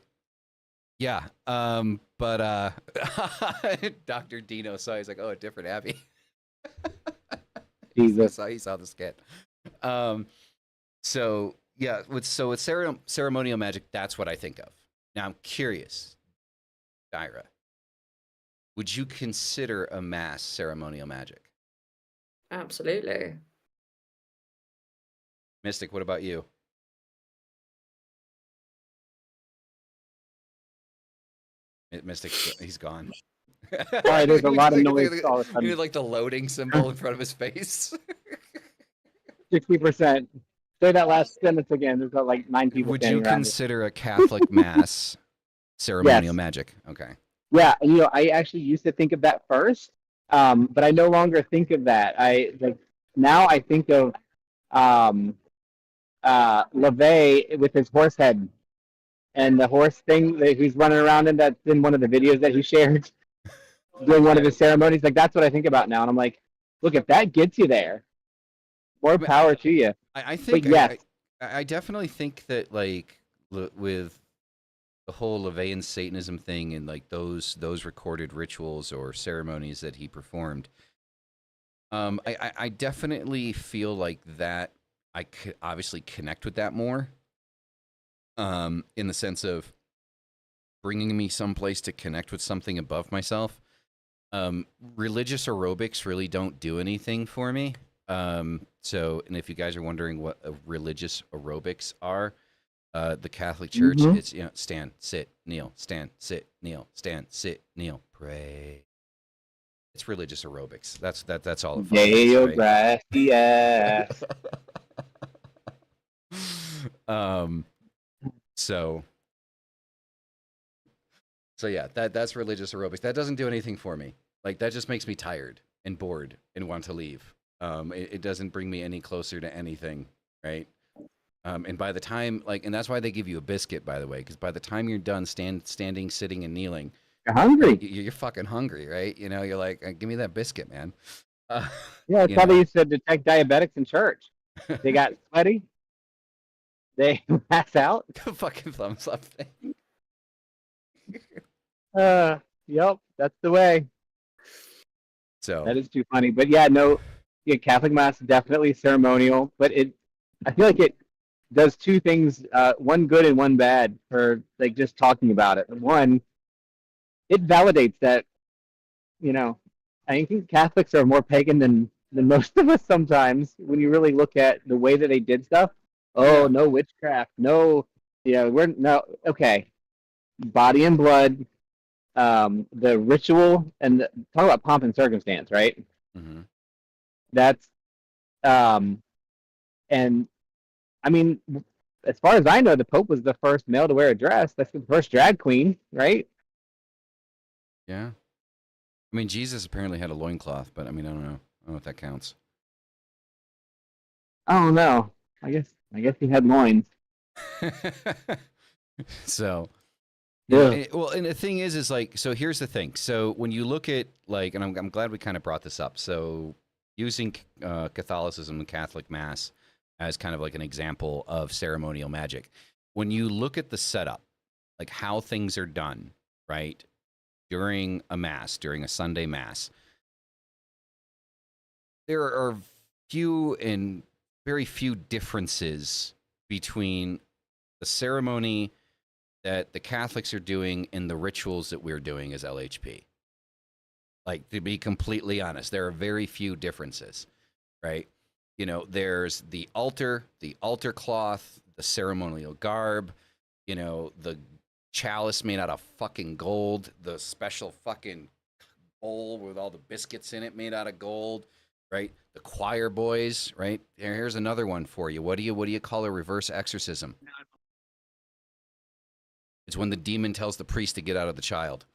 yeah. But Dr. Dino saw, he's like, oh, a different Abby. Jesus. He saw the skit. So yeah, with ceremonial magic, that's what I think of. Now I'm curious, Dyra, would you consider a mass ceremonial magic? Absolutely. Mystic, what about you? Mystic, he's gone. Sorry, there's a lot of noise all of a You sudden. need like the loading symbol in front of his face. 60%. Say that last sentence again. There's like 9 people Would you standing around me. consider a Catholic mass ceremonial Yes. magic? Okay. Yeah, I actually used to think of that first, but I no longer think of that. Now I think of LeVay with his horse head and the horse thing that he's running around in. That's in one of the videos that he shared doing one of his ceremonies. Like, that's what I think about now, and I'm like, look, if that gets you there, more power to you. I think, But yes. I definitely think that, like, with the whole LeVayan Satanism thing and like those recorded rituals or ceremonies that he performed, I definitely feel like that I could obviously connect with that more, in the sense of bringing me someplace to connect with something above myself. Religious aerobics really don't do anything for me. So, and if you guys are wondering what religious aerobics are, the Catholic Church, Mm-hmm. it's, you know, stand, sit, kneel, stand, sit, kneel, stand, sit, kneel, pray. It's religious aerobics. That's all it fucking is, Deo right? gracias. um, so so yeah, that's religious aerobics. That doesn't do anything for me. Like that just makes me tired and bored and want to leave. It doesn't bring me any closer to anything, right? And by the time, like, and that's why they give you a biscuit, by the way, because by the time you're done standing, sitting, and kneeling, You're right, hungry. you're fucking hungry, right? You know, you're like, give me that biscuit, man. Uh, Yeah, that's you how they know, used to detect diabetics in church. They got sweaty. They pass out. fucking thumbs up thing. Yep, that's the way. So That is too funny. But yeah, no, yeah, Catholic Mass is definitely ceremonial, but I feel like it does two things, one good and one bad for like just talking about it. One, it validates that, you know, I think Catholics are more pagan than most of us sometimes when you really look at the way that they did stuff. Oh, yeah, no witchcraft. No, yeah, we're no, okay. Body and blood, the ritual, and talk about pomp and circumstance, right? hmm That's, um, and I mean, as far as I know, the Pope was the first male to wear a dress. That's the first drag queen, right? yeah. I mean, Jesus apparently had a loincloth, but I mean, I don't know. I don't know if that counts. I don't know. I guess he had loins. So, you know, Yeah. and, well, and the thing is like, so here's the thing. So when you look at like, and I'm glad we kind of brought this up. So using Catholicism and Catholic Mass as kind of like an example of ceremonial magic, when you look at the setup, like how things are done, right, during a mass, during a Sunday mass, there are very few differences between the ceremony that the Catholics are doing and the rituals that we're doing as LHP. Like, to be completely honest, there are very few differences, right? You know, there's the altar cloth, the ceremonial garb, you know, the chalice made out of fucking gold, the special fucking bowl with all the biscuits in it made out of gold, right? The choir boys, right? Here's another one for you. What do you call a reverse exorcism? It's when the demon tells the priest to get out of the child.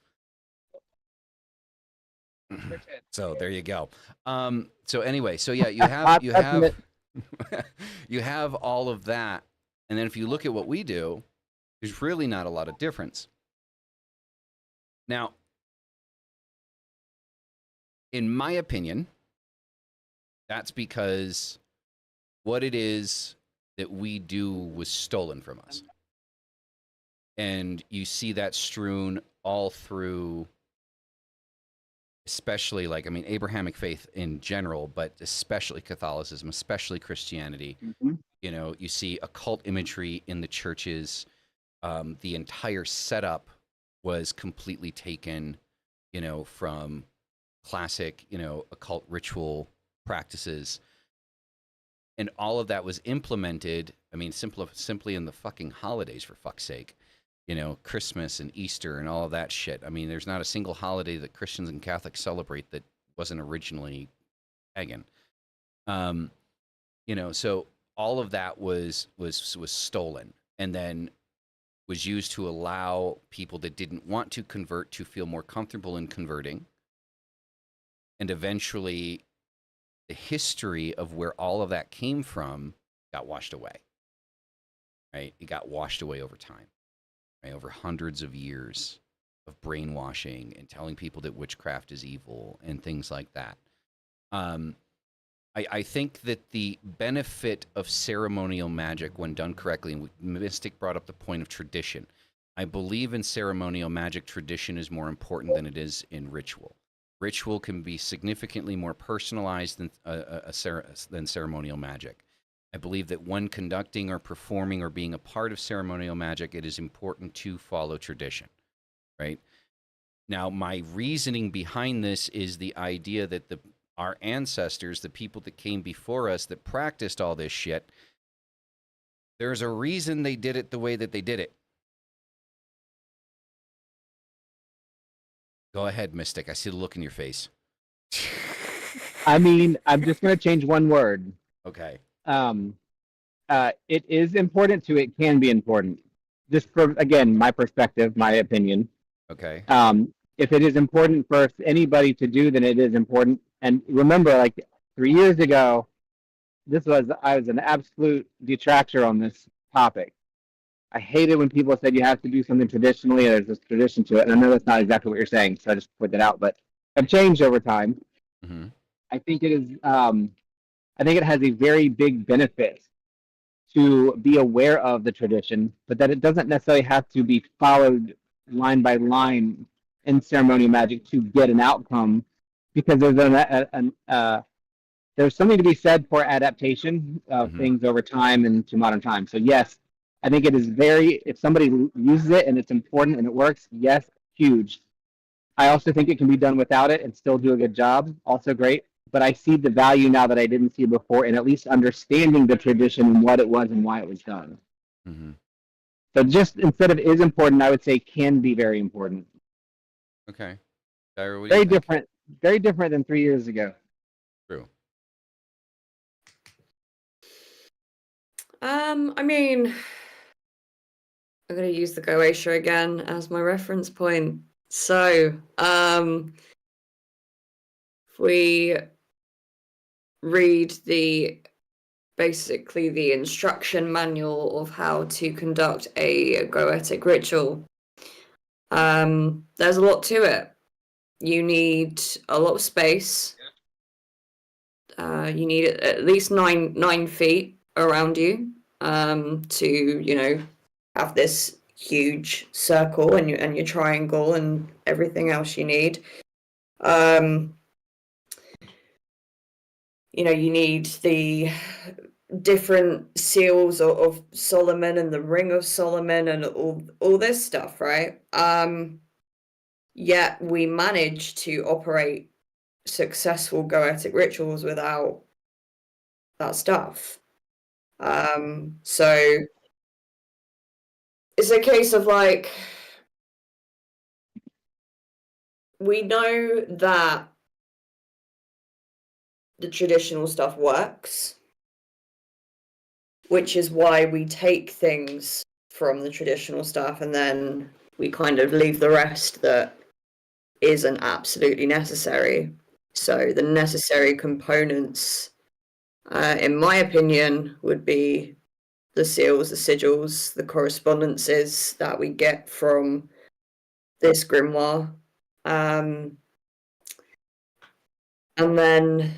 So there you go. So anyway, so yeah, Hot you have Testament. you have all of that, and then if you look at what we do, there's really not a lot of difference. Now, in my opinion, that's because what it is that we do was stolen from us, and you see that strewn all through, especially, like, I mean, Abrahamic faith in general, but especially Catholicism, especially Christianity. Mhm. You know, you see occult imagery in the churches. The entire setup was completely taken, you know, from classic, you know, occult ritual practices, and all of that was implemented. I mean, simply in the fucking holidays, for fuck's sake. You know, Christmas and Easter and all of that shit. I mean, there's not a single holiday that Christians and Catholics celebrate that wasn't originally pagan. Um, you know, so all of that was stolen, and then was used to allow people that didn't want to convert to feel more comfortable in converting, and eventually the history of where all of that came from got washed away. Right? It got washed away over time. Right? Over hundreds of years of brainwashing and telling people that witchcraft is evil and things like that. I think that the benefit of ceremonial magic, when done correctly, and Mystic brought up the point of tradition. I believe in ceremonial magic, tradition is more important than it is in ritual. Ritual can be significantly more personalized than ceremonial magic. I believe that when conducting or performing or being a part of ceremonial magic, it is important to follow tradition, right? Now, my reasoning behind this is the idea that our ancestors, the people that came before us that practiced all this shit, there's a reason they did it the way that they did it. Go ahead, Mystic. I see the look in your face. I mean, I'm just going to change one word. Okay. It is important to, it can be important. Just from, again, my perspective, my opinion. Okay. If it is important for anybody to do, then it is important. And remember, like 3 years ago, I was an absolute detractor on this topic. I hated when people said you have to do something traditionally, there's this tradition to it. And I know that's not exactly what you're saying, so I just put that out. But I've changed over time. Mm-hmm. I think it is. I think it has a very big benefit to be aware of the tradition, but that it doesn't necessarily have to be followed line by line in ceremonial magic to get an outcome, because there's something to be said for adaptation of things over time and to modern times. So yes, I think it is if somebody uses it and it's important and it works, yes, huge. I also think it can be done without it and still do a good job, also great. But I see the value now that I didn't see before in at least understanding the tradition and what it was and why it was done. Mm-hmm. So just instead of is important, I would say can be very important. Okay. Tyra, what do Very you think? different, very different than 3 years ago. True. I mean, I'm going to use the Goetia again as my reference point. So, if we read basically the instruction manual of how to conduct a goetic ritual, there's a lot to it. You need a lot of space. You need at least 9 feet around you to have this huge circle and your triangle and everything else you need. You need the different seals of Solomon and the Ring of Solomon and all this stuff, right? Yet we manage to operate successful goetic rituals without that stuff. So it's a case of like, we know that the traditional stuff works, which is why we take things from the traditional stuff and then we kind of leave the rest that isn't absolutely necessary. So the necessary components, in my opinion, would be the seals, the sigils, the correspondences that we get from this grimoire. And then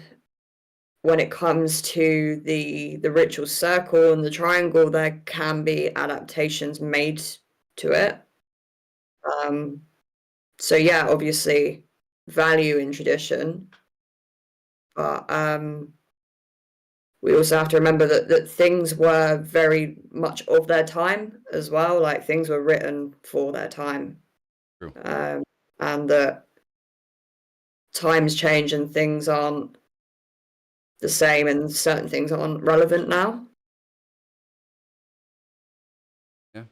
when it comes to the ritual circle and the triangle, there can be adaptations made to it. So yeah, obviously value in tradition, but we also have to remember that things were very much of their time as well. Like things were written for their time. True. And that times change and things aren't the same and certain things aren't relevant now. Yeah.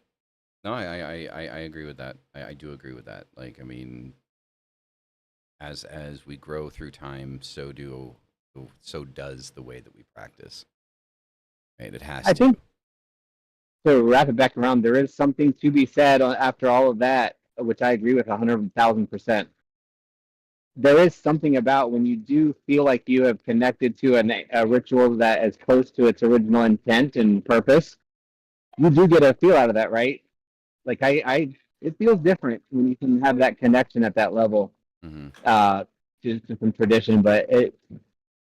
No, I agree with that. I do agree with that. Like, I mean, as we grow through time, so does the way that we practice. Right? It has to. I think to wrap it back around, there is something to be said after all of that, which I agree with 100,000%. There is something about when you do feel like you have connected to a ritual that is close to its original intent and purpose. You do get a feel out of that, right? Like it feels different when you can have that connection at that level. Just from tradition, but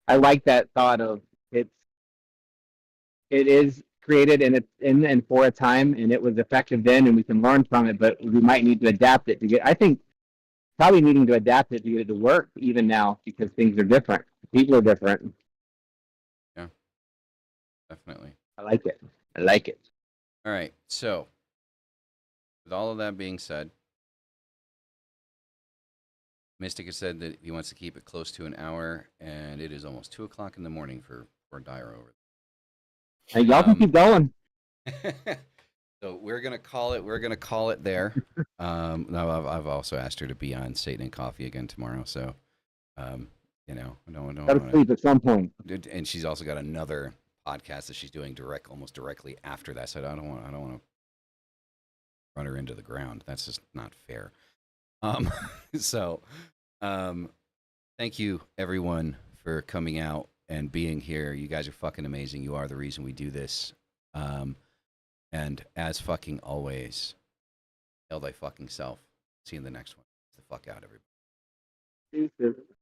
I like that thought of it is created and it's in and for a time and it was effective then and we can learn from it, but we might need to adapt it to get. I think probably needing to adapt it to get it to work even now because things are different. People are different. Yeah, definitely. I like it. I like it. All right. So, with all of that being said, Mystic has said that he wants to keep it close to an hour, and it is almost 2 o'clock in the morning for Dyer over Hey, y'all can keep going. there. So we're gonna call it. We're gonna call it there. No, I've also asked her to be on Satan and Coffee again tomorrow. So, you know, I don't Gotta want sleep at some point. to. And she's also got another podcast that she's doing almost directly after that. So I don't want to run her into the ground. That's just not fair. So, thank you everyone for coming out and being here. You guys are fucking amazing. You are the reason we do this. And as fucking always, hail thy fucking self. See you in the next one. Get the fuck out, everybody. Peace.